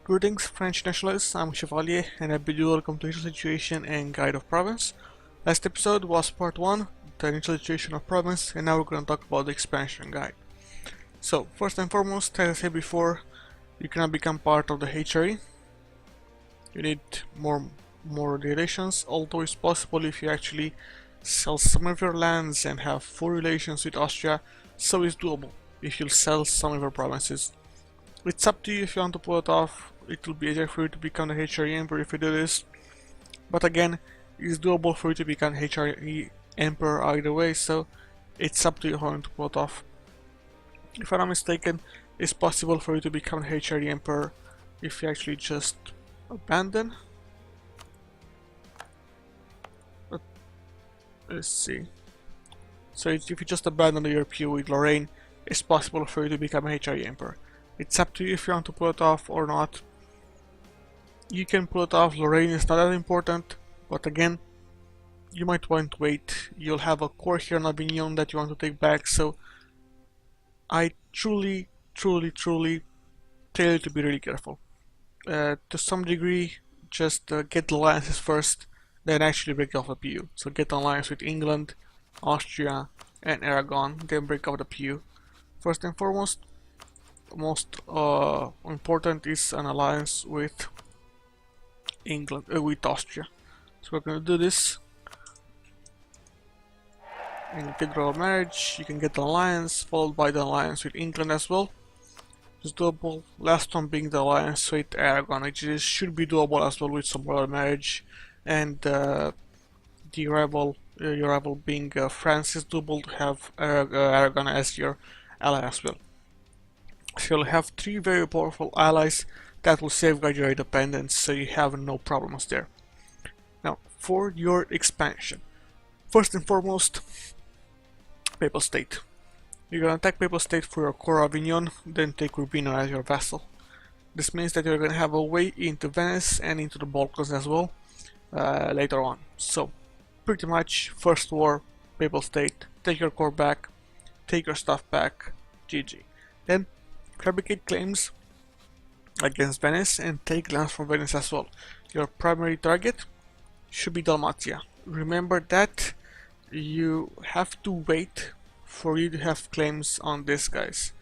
Greetings, French nationalists. I'm Chevalier, and I bid you welcome to Initial Situation and Guide of Provence. Last episode was part 1, the initial situation of Provence, and now we're going to talk about the expansion guide. So, first and foremost, as I said before, you cannot become part of the HRE. You need more relations, although it's possible if you actually sell some of your lands and have full relations with Austria, so it's doable if you sell some of your provinces. It's up to you if you want to pull it off. It will be easier for you to become the HRE Emperor if you do this. But again, it's doable for you to become HRE Emperor either way, so it's up to you how you want to pull it off. If I'm not mistaken, it's possible for you to become the HRE Emperor if you actually just abandon. Let's see. So if you just abandon the European with Lorraine, it's possible for you to become a HRE Emperor. It's up to you if you want to pull it off or not. You can pull it off, Lorraine is not that important, but again, you might want to wait. You'll have a core here in Avignon that you want to take back, so I truly tell you to be really careful. To some degree, just get the alliances first, then actually break off the PU. So get an alliance with England, Austria, and Aragon, then break off the PU. First and foremost, most important is an alliance with England, with Austria. So we're going to do this. Integral marriage, you can get the alliance, followed by the alliance with England as well. It's doable. Last one being the alliance with Aragon, which should be doable as well with some royal marriage. And the rival, your rival being France, is doable to have Aragon as your ally as well. So you'll have 3 very powerful allies that will safeguard your independence, so you have no problems there. Now, for your expansion, first and foremost, Papal State. You're gonna attack Papal State for your core Avignon, then take Urbino as your vassal. This means that you're gonna have a way into Venice and into the Balkans as well later on. So, pretty much, first war, Papal State, take your core back, take your stuff back, GG. Then, fabricate claims against Venice and take lands from Venice as well. Your primary target should be Dalmatia. Remember that you have to wait for you to have claims on this, guys.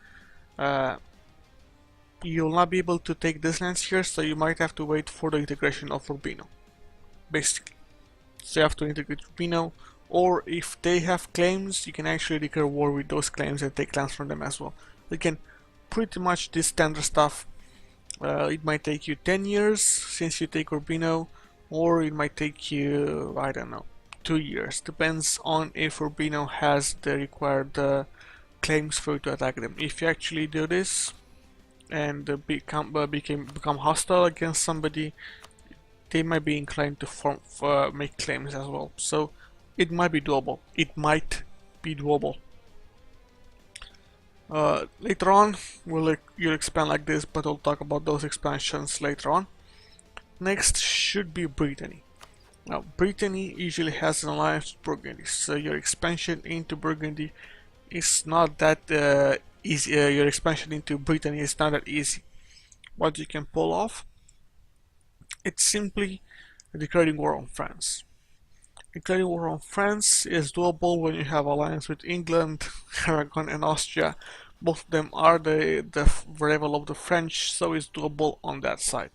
You'll not be able to take this lands here, so you might have to wait for the integration of Urbino, basically. So you have to integrate Urbino, or if they have claims, you can actually declare war with those claims and take lands from them as well. Again, pretty much this standard stuff. It might take you 10 years since you take Urbino, or it might take you, I don't know, 2 years. Depends on if Urbino has the required claims for you to attack them. If you actually do this and become hostile against somebody, they might be inclined to make claims as well. So it might be doable. Later on, you'll expand like this, but we'll talk about those expansions later on. Next should be Brittany. Now, Brittany usually has an alliance with Burgundy, so your expansion into Burgundy is not that easy. Your expansion into Brittany is not that easy. What you can pull off, it's simply declaring war on France. Declaring war on France is doable when you have alliance with England, Aragon, and Austria. Both of them are the rival of the French, so it's doable on that side.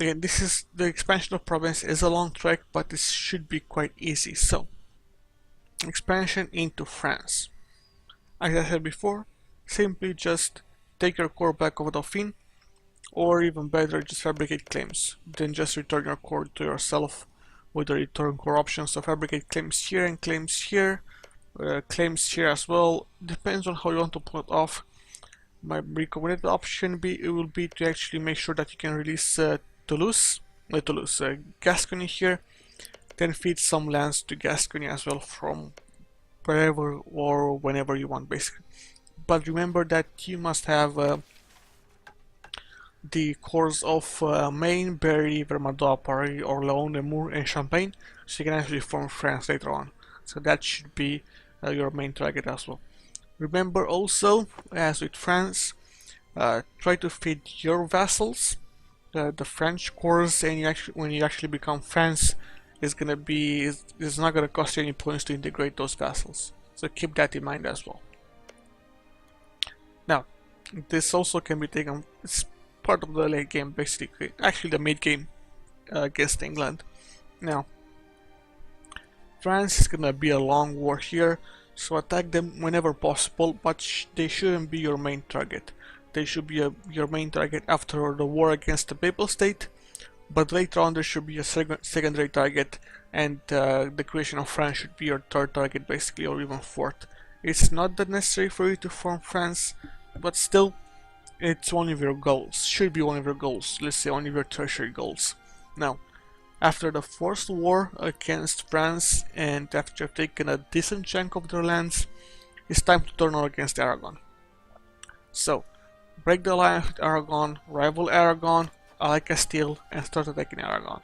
Again, this is the expansion of Provence is a long trek, but this should be quite easy. So, expansion into France. As I said before, simply just take your core back over Dauphine, or even better, just fabricate claims. Then just return your core to yourself with the return core option. So fabricate claims here and claims here as well. Depends on how you want to pull it off. My recommended option will be to actually make sure that you can release Gascony here, then feed some lands to Gascony as well from wherever or whenever you want, basically. But remember that you must have the cores of Maine, Berry, Vermandois, Paris, Orléans, Nemours, and Champagne, so you can actually form France later on. So that should be your main target as well. Remember also, as with France, try to feed your vassals, the French cores, and when you actually become France, it's not gonna cost you any points to integrate those vassals. So keep that in mind as well. Now, this also can be taken. It's part of the late game, basically. Actually, the mid game against England. Now, France is gonna be a long war here, so attack them whenever possible, but they shouldn't be your main target. They should be your main target after the war against the Papal State, but later on there should be a secondary target, and the creation of France should be your third target, basically, or even fourth. It's not that necessary for you to form France, but still, it's one of your goals. Should be one of your goals. Let's say one of your tertiary goals. Now, after the first war against France, and after you've taken a decent chunk of their lands, it's time to turn on against Aragon. So, break the alliance with Aragon, rival Aragon, ally Castile, and start attacking Aragon.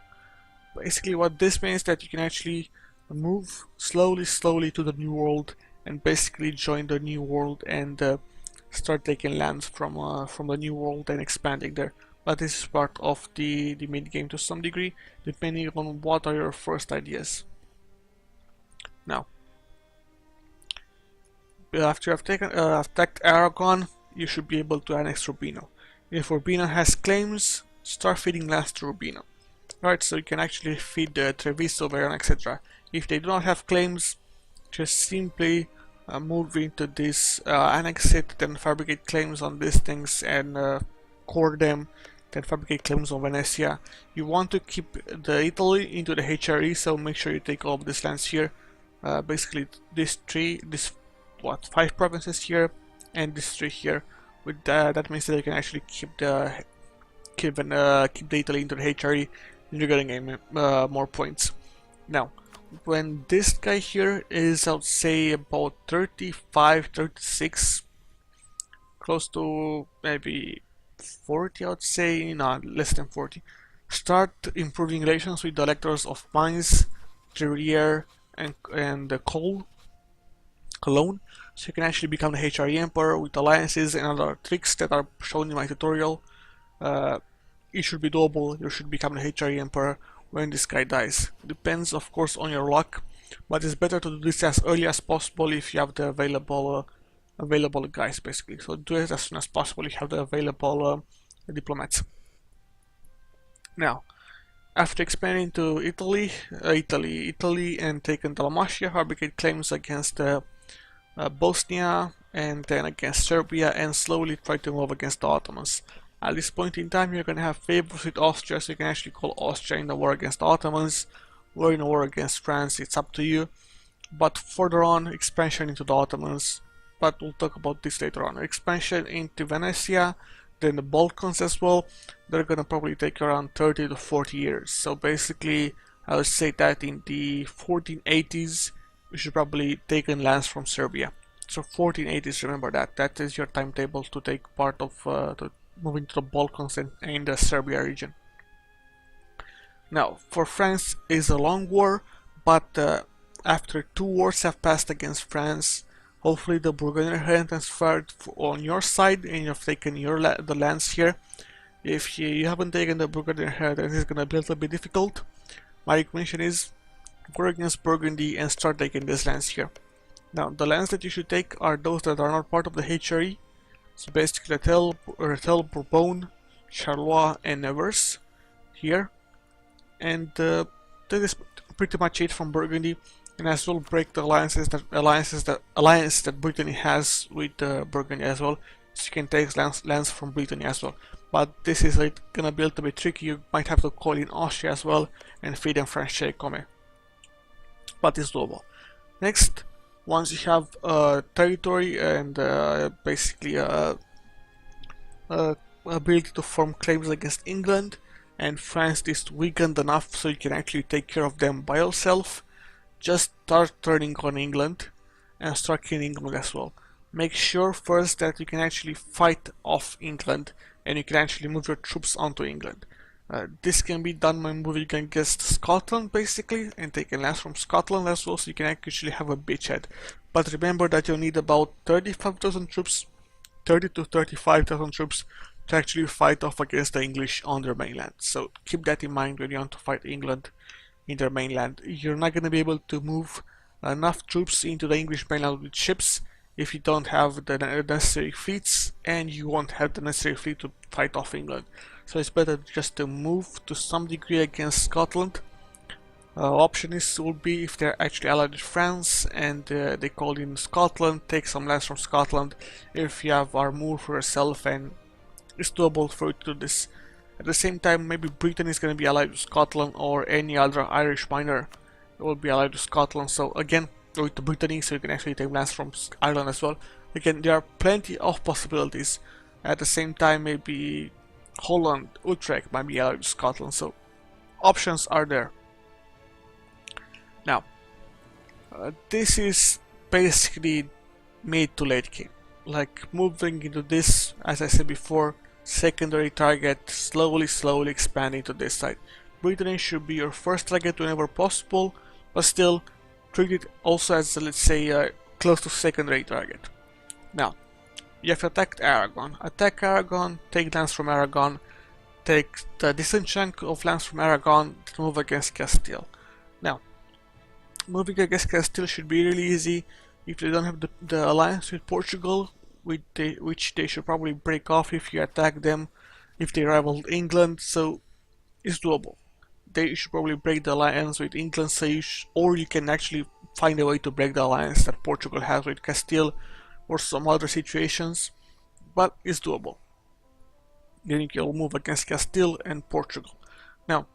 Basically, what this means is that you can actually move slowly to the New World, and basically join the New World and start taking lands from the New World and expanding there. But this is part of the mid game to some degree, depending on what are your first ideas. Now, after you have attacked Aragon, you should be able to annex Urbino. If Urbino has claims, start feeding lands to Urbino. Right, so you can actually feed Treviso, Verona, etc. If they do not have claims, just simply move into this, annex it, then fabricate claims on these things and core them, then fabricate claims on Venetia. You want to keep the Italy into the HRE, so make sure you take all of these lands here. Basically, five provinces here and this 3 here. With that means that you can actually keep the Italy into the HRE, and you're gonna gain more points. Now, when this guy here is, I would say, about 35, 36, close to maybe 40, I would say, no, less than 40, start improving relations with the electors of Mainz, Chevalier, and Cologne, so you can actually become the HRE Emperor with alliances and other tricks that are shown in my tutorial. It should be doable. You should become the HRE Emperor when this guy dies. Depends, of course, on your luck, but it's better to do this as early as possible if you have the available guys, basically. So do it as soon as possible if you have the available diplomats. Now, after expanding to Italy, and taken Dalmatia, fabricate claims against Bosnia, and then against Serbia, and slowly try to move against the Ottomans. At this point in time, you're gonna have favors with Austria, so you can actually call Austria in the war against the Ottomans, or in a war against France, it's up to you. But further on, expansion into the Ottomans, but we'll talk about this later on. Expansion into Venetia, then the Balkans as well, they're gonna probably take around 30 to 40 years. So basically, I would say that in the 1480s, we should probably take in lands from Serbia. So 1480s, remember that. That is your timetable to take part of, to move into the Balkans and the Serbia region. Now, for France, is a long war, but after 2 wars have passed against France, hopefully the Burgundian inheritance fared on your side and you've taken the lands here. If you haven't taken the Burgundian inheritance, it's gonna be a little bit difficult. My recommendation is go against Burgundy and start taking these lands here. Now, the lands that you should take are those that are not part of the HRE. So basically Rethel, Bourbon, Charleroi, and Nevers here. And that is pretty much it from Burgundy. And as well break the alliance that Brittany has with Burgundy as well. So you can take lands from Brittany as well. But this is gonna be a little bit tricky. You might have to call in Austria as well and feed them French Come. But it's doable. Next, once you have territory and basically ability to form claims against England, and France is weakened enough so you can actually take care of them by yourself, just start turning on England and start killing England as well. Make sure first that you can actually fight off England and you can actually move your troops onto England. This can be done by moving against Scotland basically and taking lands from Scotland as well, so you can actually have a beachhead. But remember that you'll need about 35,000 troops 30 to 35,000 troops to actually fight off against the English on their mainland. So keep that in mind when you want to fight England in their mainland. You're not going to be able to move enough troops into the English mainland with ships if you don't have the necessary fleets, and you won't have the necessary fleet to fight off England. So it's better just to move to some degree against Scotland. Option is will be if they're actually allied with France and they call in Scotland, take some lands from Scotland if you have armour for yourself, and it's doable for you to do this. At the same time, maybe Britain is going to be allied with Scotland, or any other Irish minor will be allied with Scotland. So again, go to Brittany so you can actually take lands from Ireland as well. Again, there are plenty of possibilities. At the same time, maybe Holland, Utrecht might be allied with Scotland. So options are there. Now, this is basically mid to late game. Like moving into this, as I said before, secondary target, slowly expanding to this side. Brittany should be your first target whenever possible, but still treat it also as, let's say, close to secondary target. Now, you have attacked Aragon. Attack Aragon, take lands from Aragon, take the decent chunk of lands from Aragon to move against Castile. Now, moving against Castile should be really easy if they don't have the alliance with Portugal, which they should probably break off if you attack them, if they rival England, so it's doable. They should probably break the alliance with England, so or you can actually find a way to break the alliance that Portugal has with Castile or some other situations, but it's doable. Then you'll move against Castile and Portugal. Now,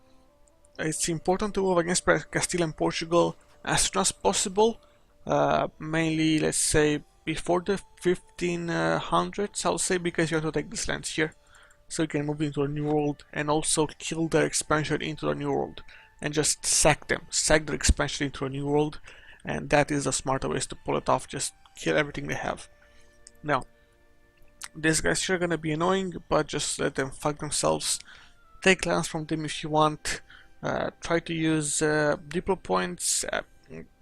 it's important to move against Castile and Portugal as soon as possible, mainly, let's say, before the 1500s, I'll say, because you have to take this lands here, so you can move into a new world and also kill their expansion into a new world, and just sack their expansion into a new world, and that is the smarter way to pull it off. Just kill everything they have. Now, these guys are gonna be annoying, but just let them fuck themselves. Take lands from them if you want. Try to use depot points,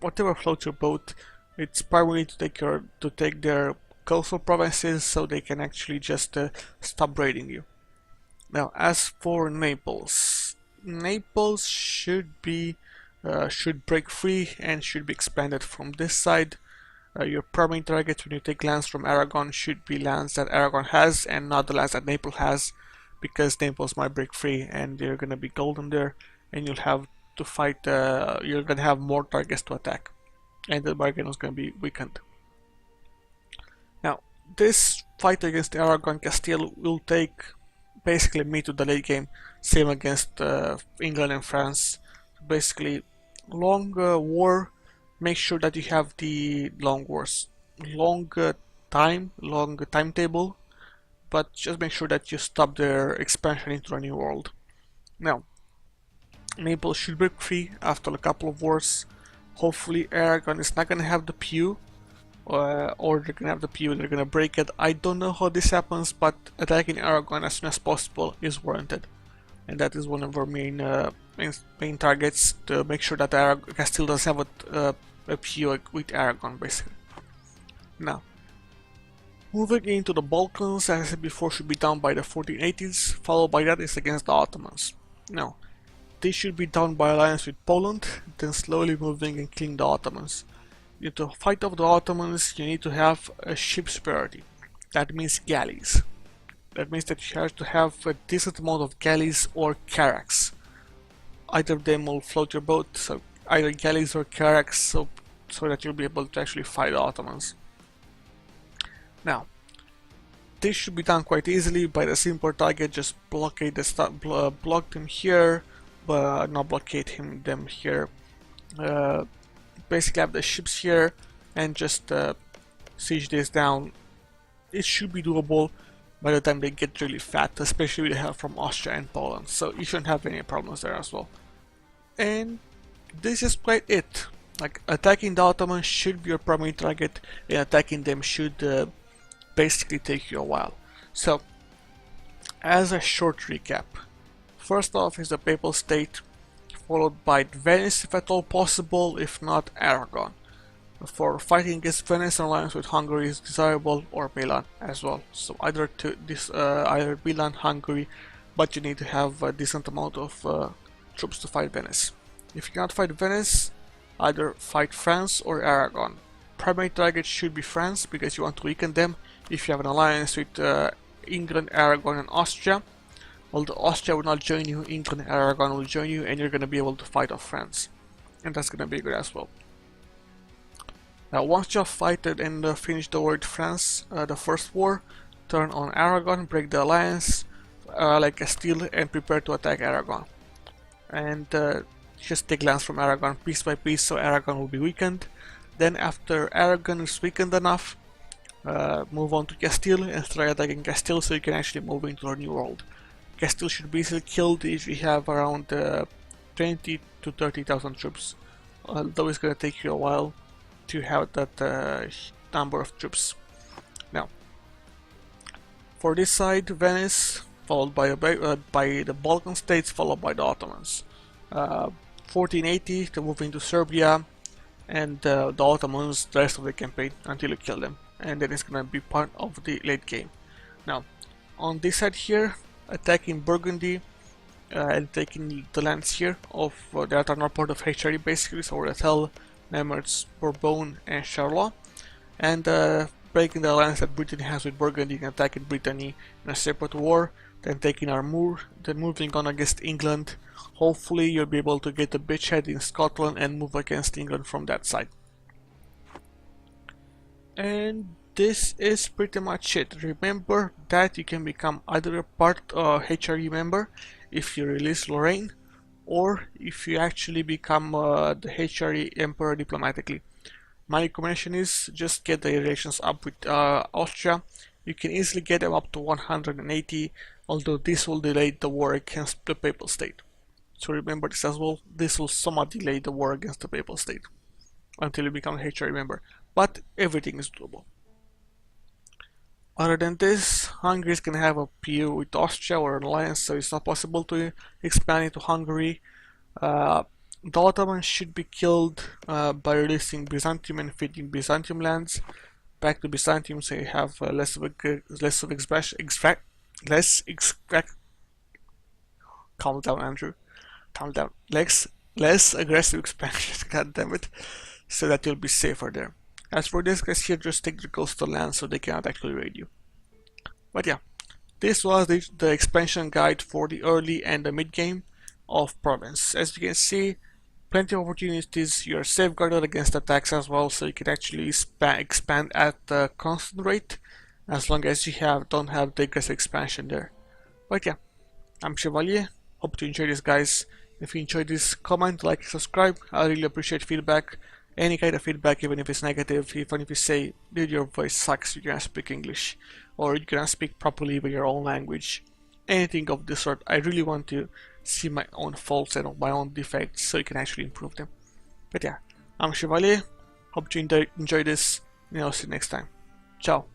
whatever floats your boat. It's primarily to take their coastal provinces so they can actually just stop raiding you. Now, as for Naples, Naples should break free and should be expanded from this side. Your primary target when you take lands from Aragon should be lands that Aragon has and not the lands that Naples has, because Naples might break free and they're gonna be golden there, and you'll have to fight. You're gonna have more targets to attack, and the bargain is gonna be weakened. Now, this fight against Aragon Castile will take basically mid to the late game, same against England and France. Basically, long war. Make sure that you have the long wars, long timetable, but just make sure that you stop their expansion into a new world. Now, Naples should break free after a couple of wars. Hopefully Aragon is not gonna have the PU, or they're gonna have the PU, they're gonna break it. I don't know how this happens, but attacking Aragon as soon as possible is warranted, and that is one of our main targets, to make sure that Castile doesn't have a PU with Aragon, basically. Now, moving into the Balkans, as I said before, should be down by the 1480s, followed by that is against the Ottomans. Now, they should be down by alliance with Poland, then slowly moving and killing the Ottomans. To fight off the Ottomans, you need to have a ship superiority. That means galleys. That means that you have to have a decent amount of galleys or carracks. Either of them will float your boat, so either galleys or carracks, so that you'll be able to actually fight the Ottomans. Now, this should be done quite easily by the simple target. Just blockade block them here, but not blockade them here. Basically have the ships here and just siege this down. It should be doable by the time they get really fat, especially with the help from Austria and Poland, so you shouldn't have any problems there as well. And this is quite it. Like, attacking the Ottomans should be your primary target, and attacking them should basically take you a while. So, as a short recap, first off is the Papal State, followed by Venice if at all possible, if not Aragon. For fighting against Venice, an alliance with Hungary is desirable, or Milan as well. So either either Milan, Hungary, but you need to have a decent amount of troops to fight Venice. If you cannot fight Venice, either fight France or Aragon. Primary target should be France because you want to weaken them. If you have an alliance with England, Aragon, and Austria, although Austria will not join you, England and Aragon will join you, and you're going to be able to fight off France, and that's going to be good as well. Now, once you have fighted and finished the war with France, the first war, turn on Aragon, break the alliance, like Castile, and prepare to attack Aragon. And just take lands from Aragon piece by piece, so Aragon will be weakened. Then after Aragon is weakened enough, move on to Castile and start attacking Castile, so you can actually move into the new world. Castile should be easily killed if you have around 20 to 30,000 troops, although it's going to take you a while to have that number of troops. Now, for this side, Venice, followed by the Balkan states, followed by the Ottomans. 1480 to move into Serbia, and the Ottomans the rest of the campaign until you kill them, and then it's gonna be part of the late game. Now, on this side here, attacking Burgundy and taking the lands here of that are not part of HRE basically, so Rethel, Nemertz, Bourbon, and Charlois, and breaking the alliance that Brittany has with Burgundy and attacking Brittany in a separate war, then taking Armagh, then moving on against England. Hopefully you'll be able to get a beachhead in Scotland and move against England from that side. And this is pretty much it. Remember that you can become either a part HRE member if you release Lorraine, or if you actually become the HRE Emperor diplomatically. My recommendation is just get the relations up with Austria. You can easily get them up to 180, although this will delay the war against the Papal State. So remember this as well, this will somewhat delay the war against the Papal State until you become a HRE member, but everything is doable. Other than this, Hungary is going to have a PU with Austria or an alliance, so it's not possible to expand into Hungary. The Ottomans should be killed by releasing Byzantium and feeding Byzantium lands back to Byzantium, so you have calm down, Andrew. Calm down. Less aggressive expansion. God damn it. So that you'll be safer there. As for this guys here, just take the coastal land so they cannot actually raid you. But yeah, this was the expansion guide for the early and the mid game of Provence. As you can see, plenty of opportunities. You're safeguarded against attacks as well, so you can actually expand at a constant rate as long as you don't have the aggressive expansion there. But yeah, I'm Chevalier. Hope you enjoyed this, guys. If you enjoyed this, comment, like, subscribe. I really appreciate feedback. Any kind of feedback, even if it's negative, even if you say, dude, your voice sucks, you cannot speak English, or you cannot speak properly with your own language, anything of this sort. I really want to see my own faults and my own defects so you can actually improve them. But yeah, I'm Chevalier, hope you enjoy this, and I'll see you next time. Ciao.